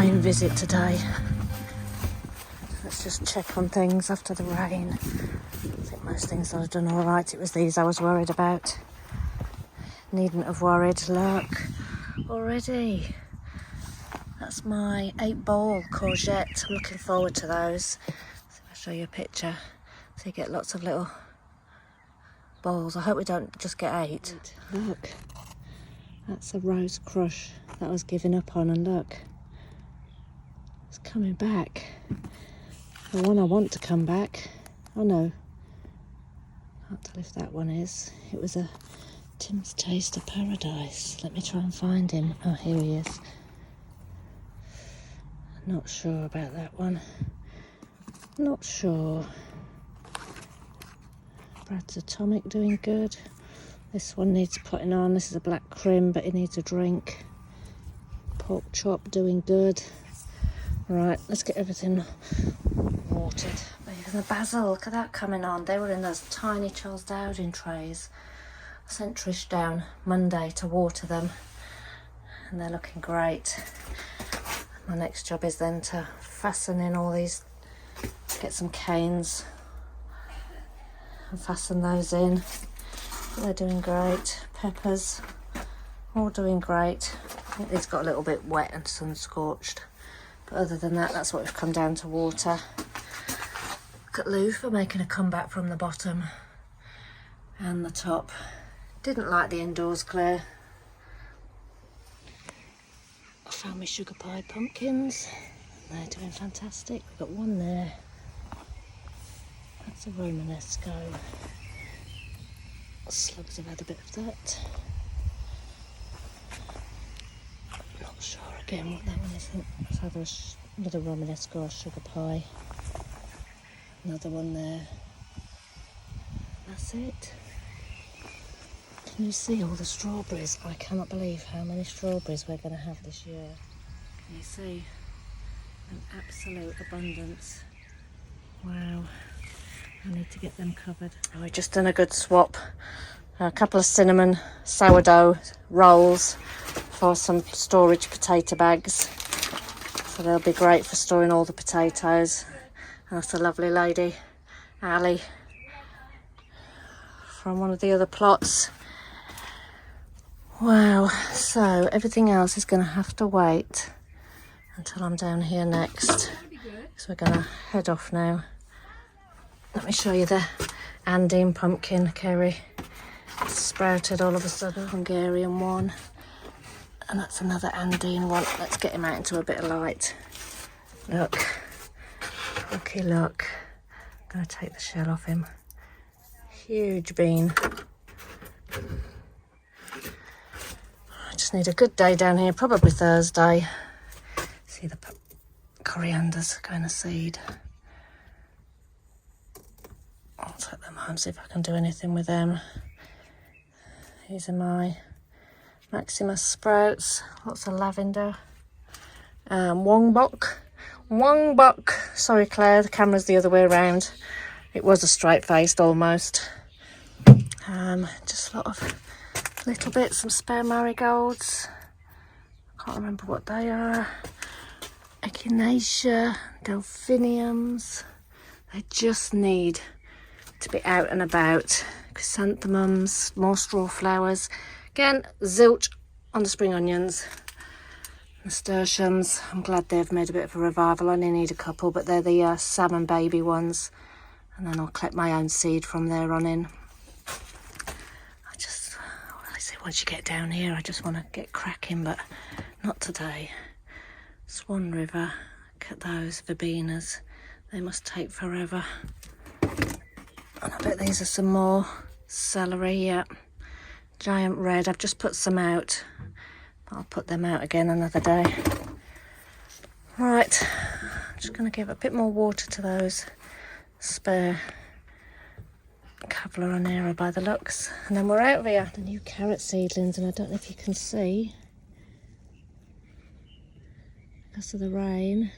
rain visit today. Let's just check on things after the rain. I think most things I've done all right. It was these I was worried about. Needn't have worried. Look, already. That's my 8-ball courgette. I'm looking forward to those. So I'll show you a picture. So you get lots of little balls. I hope we don't just get 8. Look, that's a rose crush that I was giving up on, and look, it's coming back. The one I want to come back. Oh no, can't tell if that one is. It was a Tim's Taste of Paradise. Let me try and find him. Oh, here he is. Not sure about that one. Not sure. Brad's Atomic doing good. This one needs putting on. This is a black crim, but it needs a drink. Pork chop doing good. Right, let's get everything watered. Even the basil, look at that coming on. They were in those tiny Charles Dowding trays. I sent Trish down Monday to water them, and they're looking great. My next job is then to fasten in all these, get some canes and fasten those in. They're doing great. Peppers, all doing great. I think these got a little bit wet and sun scorched, but other than that, that's what we've come down to water. Look at Loofah making a comeback from the bottom and the top. Didn't like the indoors clear. I found my sugar pie pumpkins. They're doing fantastic. We've got one there. That's a Romanesco. Slugs have had a bit of that. Not sure again what that one is. It's either another Romanesco or sugar pie. Another one there. That's it. Can you see all the strawberries? I cannot believe how many strawberries we're going to have this year. Can you see? An absolute abundance. Wow. I need to get them covered. We've just done a good swap. A couple of cinnamon sourdough rolls for some storage potato bags. So they'll be great for storing all the potatoes. And that's a lovely lady, Ali, from one of the other plots. Wow, so everything else is going to have to wait until I'm down here next. So we're going to head off now. Let me show you the Andean pumpkin, Kerry. It's sprouted all of a sudden. Hungarian one. And that's another Andean one. Let's get him out into a bit of light. Look. Looky look. I'm going to take the shell off him. Huge bean. I just need a good day down here, probably Thursday. See the corianders going to seed. I'll take them home, see if I can do anything with them. These are my Maximus sprouts. Lots of lavender. Wongbok. Sorry, Claire, the camera's the other way around. It was a straight-faced almost. Just a lot of little bits, some spare marigolds. I can't remember what they are. Echinacea, delphiniums. They just need to be out and about. Chrysanthemums, more straw flowers. Again, zilch on the spring onions. Nasturtiums, I'm glad they've made a bit of a revival. I only need a couple, but they're the salmon baby ones. And then I'll collect my own seed from there on in. I say once you get down here, I just want to get cracking, but not today. Swan River, look at those verbenas. They must take forever. And I bet these are some more celery, yeah. Giant red, I've just put some out. I'll put them out again another day. Right, I'm just going to give a bit more water to those spare Cavallonera by the looks. And then we're out of here. The new carrot seedlings, and I don't know if you can see, because of the rain,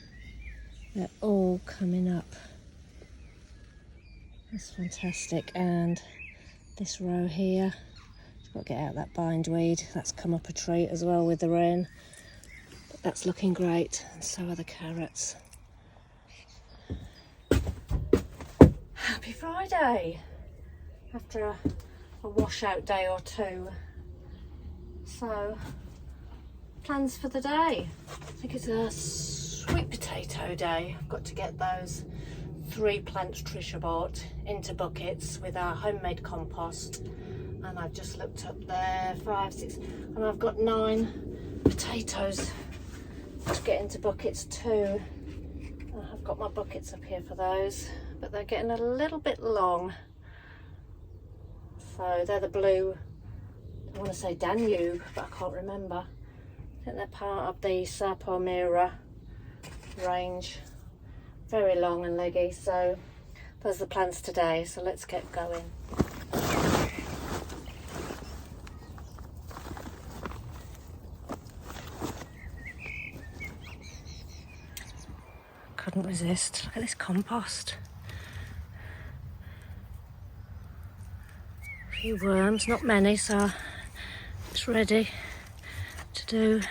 they're all coming up. That's fantastic. And this row here, got to get out that bindweed. That's come up a treat as well with the rain. But that's looking great, and so are the carrots. Happy Friday! After a washout day or two. So, plans for the day. I think it's a sweet potato day. I've got to get those 3 plants Trisha bought into buckets with our homemade compost. And I've just looked up there, 5, 6, and I've got 9 potatoes to get into buckets too. I've got my buckets up here for those, but they're getting a little bit long. So they're the blue, I want to say Danube, but I can't remember. I think they're part of the Sapomira range. Very long and leggy, so those are the plans today, so let's get going. Couldn't resist. Look at this compost. A few worms, not many, so it's ready to do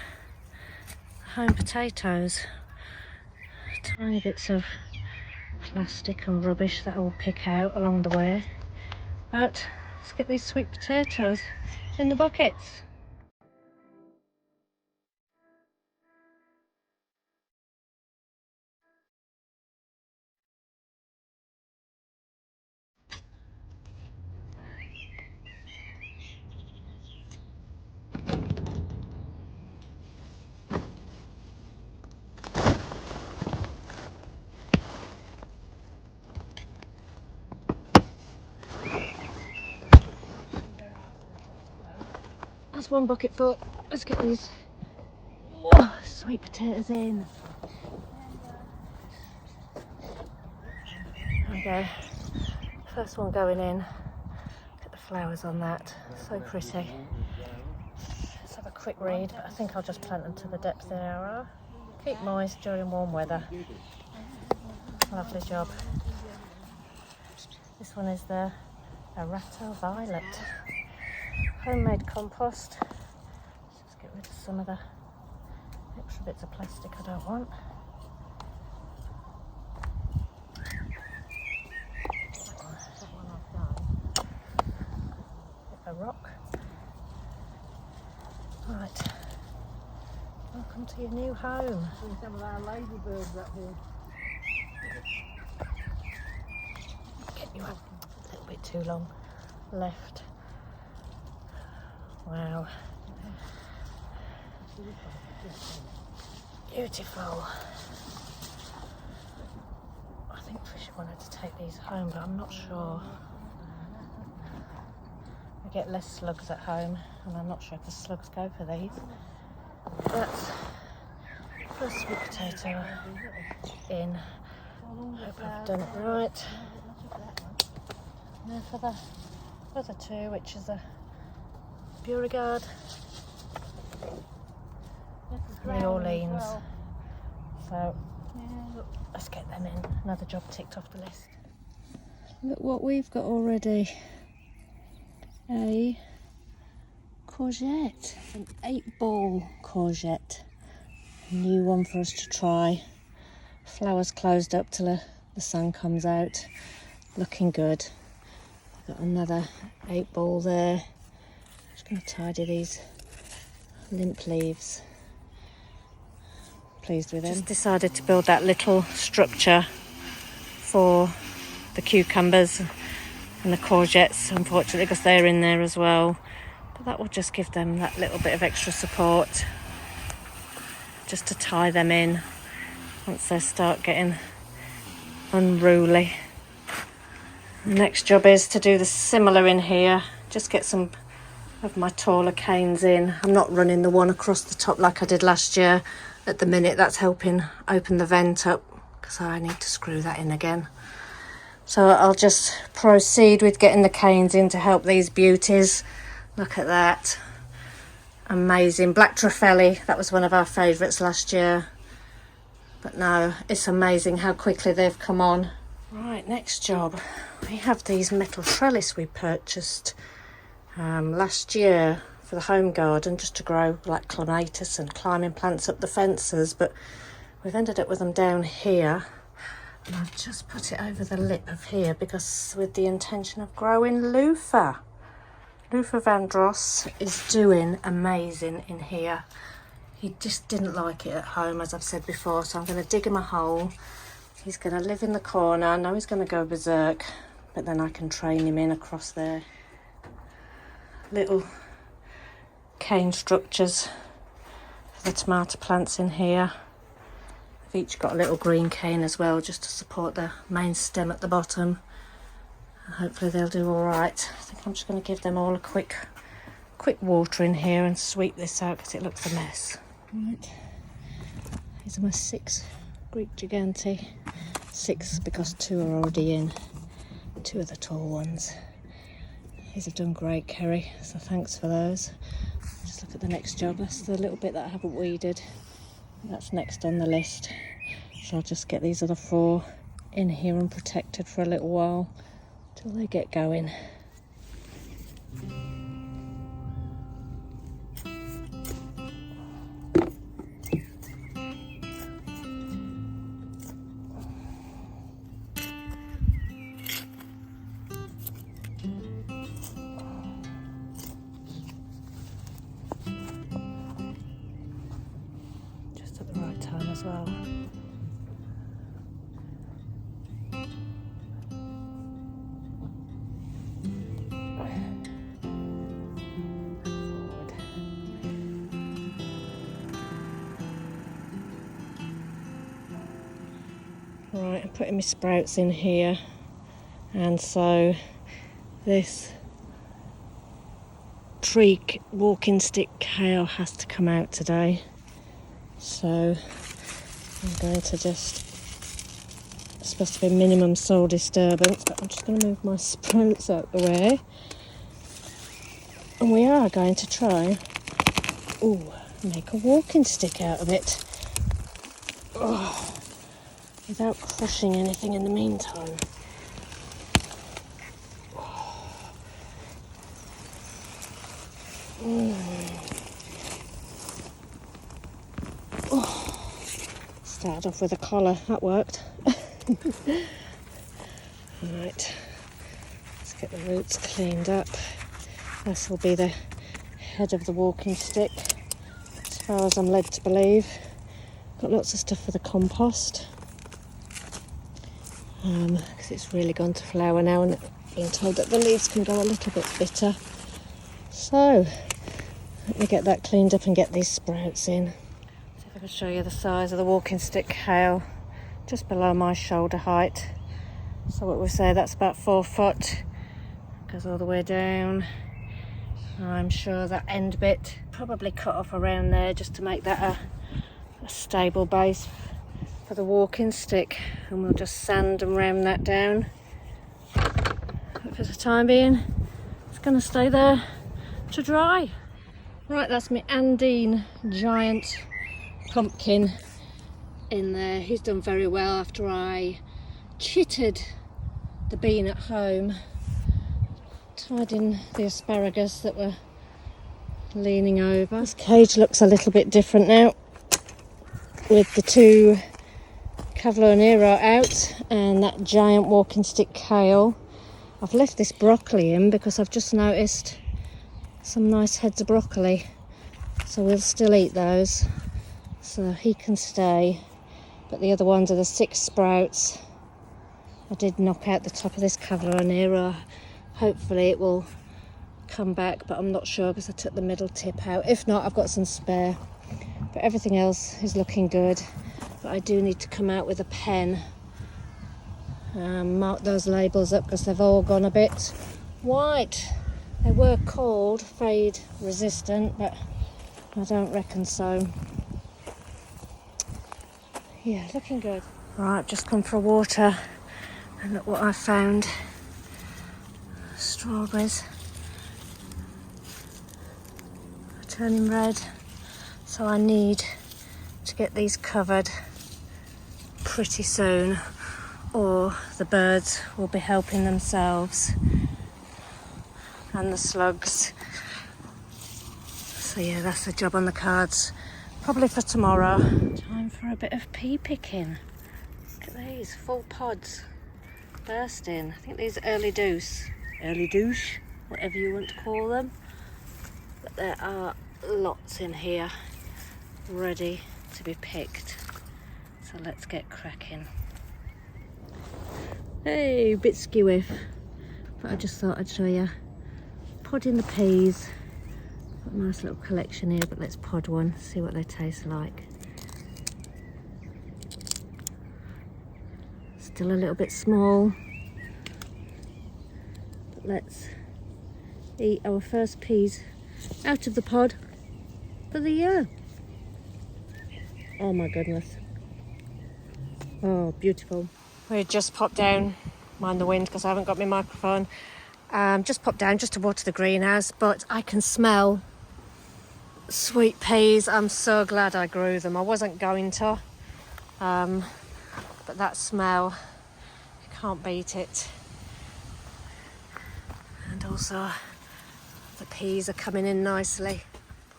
home potatoes. Tiny bits of plastic and rubbish that will pick out along the way. But let's get these sweet potatoes in the buckets. That's one bucket full. Let's get these sweet potatoes in. There we go. First one going in. Look at the flowers on that. So pretty. Let's have a quick read. I think I'll just plant them to the depth they are. Keep moist during warm weather. Lovely job. This one is the Arato Violet. Homemade compost. Let's just get rid of some of the extra bits of plastic I don't want. That one I've done. Hit a rock. Right. Welcome to your new home. See some of our ladybirds up here. Get you up a little bit too long left. Wow. Beautiful. I think Fisher wanted to take these home, but I'm not sure. I get less slugs at home, and I'm not sure if the slugs go for these. But first sweet potato in. Hope I've done it right. Now for the other two, which is a Beauregard and the Orleans. So let's get them in. Another job ticked off the list. Look what we've got already. A courgette, an 8-ball courgette. A new one for us to try. Flowers closed up till the sun comes out. Looking good. Got another 8-ball there. Just going to tidy these limp leaves. Pleased with them. Just decided to build that little structure for the cucumbers and the courgettes, unfortunately, because they're in there as well. But that will just give them that little bit of extra support, just to tie them in once they start getting unruly. The next job is to do the similar in here. Just get some of my taller canes in. I'm not running the one across the top like I did last year at the minute. That's helping open the vent up because I need to screw that in again. So I'll just proceed with getting the canes in to help these beauties. Look at that. Amazing. Black Trellis, that was one of our favourites last year. But no, it's amazing how quickly they've come on. Right, next job. We have these metal trellis we purchased last year for the home garden, just to grow like clematis and climbing plants up the fences, but we've ended up with them down here. And I've just put it over the lip of here because with the intention of growing loofah. Loofah Vandross is doing amazing in here. He just didn't like it at home, as I've said before, so I'm going to dig him a hole. He's going to live in the corner. I know he's going to go berserk, but then I can train him in across there. Little cane structures for the tomato plants in here. They've each got a little green cane as well, just to support the main stem at the bottom. And hopefully they'll do all right. I think I'm just going to give them all a quick water in here and sweep this out because it looks a mess. Right, these are my 6 Greek gigante. 6 because 2 are already in. 2 of the tall ones. These have done great, Kerry, so thanks for those. Just look at the next job. That's the little bit that I haven't weeded. That's next on the list. So I'll just get these other 4 in here and protected for a little while till they get going. Just at the right time as well. Right, I'm putting my sprouts in here, and so this tree walking stick kale has to come out today. So I'm going to just, it's supposed to be minimum soil disturbance, but I'm just going to move my sprouts out the way. And we are going to try, make a walking stick out of it. Without crushing anything in the meantime. Started off with a collar, that worked. Right, let's get the roots cleaned up. This will be the head of the walking stick, as far as I'm led to believe. Got lots of stuff for the compost. Because it's really gone to flower now, and I've been told that the leaves can go a little bit bitter. So let me get that cleaned up and get these sprouts in. See if I can show you the size of the walking stick kale, just below my shoulder height. So what we say, that's about 4 foot, goes all the way down. I'm sure that end bit probably cut off around there just to make that a stable base for the walking stick, and we'll just sand and round that down. But for the time being, it's going to stay there to dry. Right, that's my Andine giant pumpkin in there. He's done very well after I chittered the bean at home, tied in the asparagus that were leaning over. This cage looks a little bit different now with the 2 Cavallonera out and that giant walking stick kale. I've left this broccoli in because I've just noticed some nice heads of broccoli, so we'll still eat those, so he can stay. But the other ones are the 6 sprouts. I did knock out the top of this Cavallonera. Hopefully it will come back, but I'm not sure because I took the middle tip out. If not, I've got some spare, but everything else is looking good. But I do need to come out with a pen, mark those labels up because they've all gone a bit white. They were called fade resistant, but I don't reckon so. Yeah, looking good. Right, I've just come for a water and look what I found. Strawberries are turning red, so I need to get these covered pretty soon, or the birds will be helping themselves and the slugs. So yeah, that's the job on the cards. Probably for tomorrow. Time for a bit of pea picking. Look at these, full pods. Bursting. I think these are early douche, whatever you want to call them. But there are lots in here ready to be picked. So let's get cracking. Hey, bit skewy, but I just thought I'd show you. Podding the peas. Got a nice little collection here, but let's pod one, see what they taste like. Still a little bit small, but let's eat our first peas out of the pod for the year. Oh my goodness. Oh, beautiful. We just popped down, mind the wind because I haven't got my microphone. Just popped down just to water the greenhouse, but I can smell sweet peas. I'm so glad I grew them. I wasn't going to, but that smell, you can't beat it. And also the peas are coming in nicely.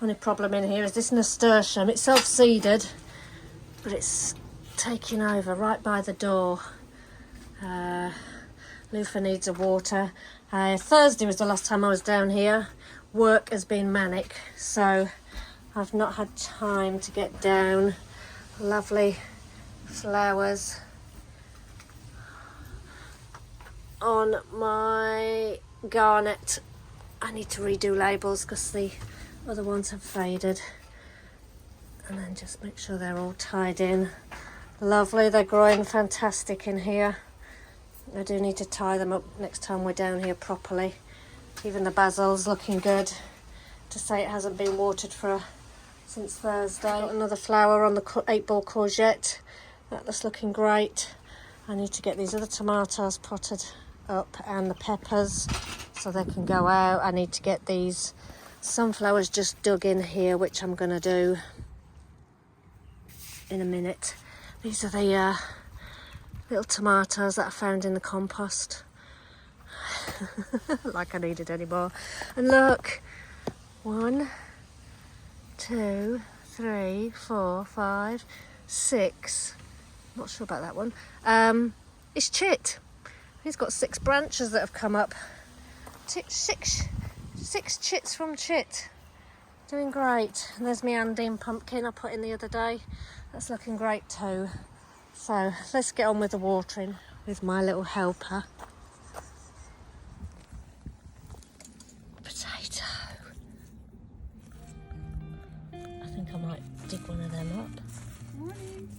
Only problem in here is this nasturtium. It's self-seeded, but it's taking over right by the door. Loofah needs a water. Thursday was the last time I was down here. Work has been manic, so I've not had time to get down. Lovely flowers on my garnet. I need to redo labels because the other ones have faded. And then just make sure they're all tied in. Lovely, they're growing fantastic in here. I do need to tie them up next time we're down here properly. Even the basil's looking good. To say it hasn't been watered since Thursday. Got another flower on the 8-ball courgette. That's looking great. I need to get these other tomatoes potted up and the peppers so they can go out. I need to get these sunflowers just dug in here, which I'm going to do in a minute. These are the little tomatoes that I found in the compost. Like I needed any more. And look, 1, 2, 3, 4, 5, 6. Not sure about that one. It's chit. He's got 6 branches that have come up. Six chits from chit. Doing great. And there's my Andean pumpkin I put in the other day. That's looking great too. So let's get on with the watering with my little helper. Potato. I think I might dig one of them up. Morning.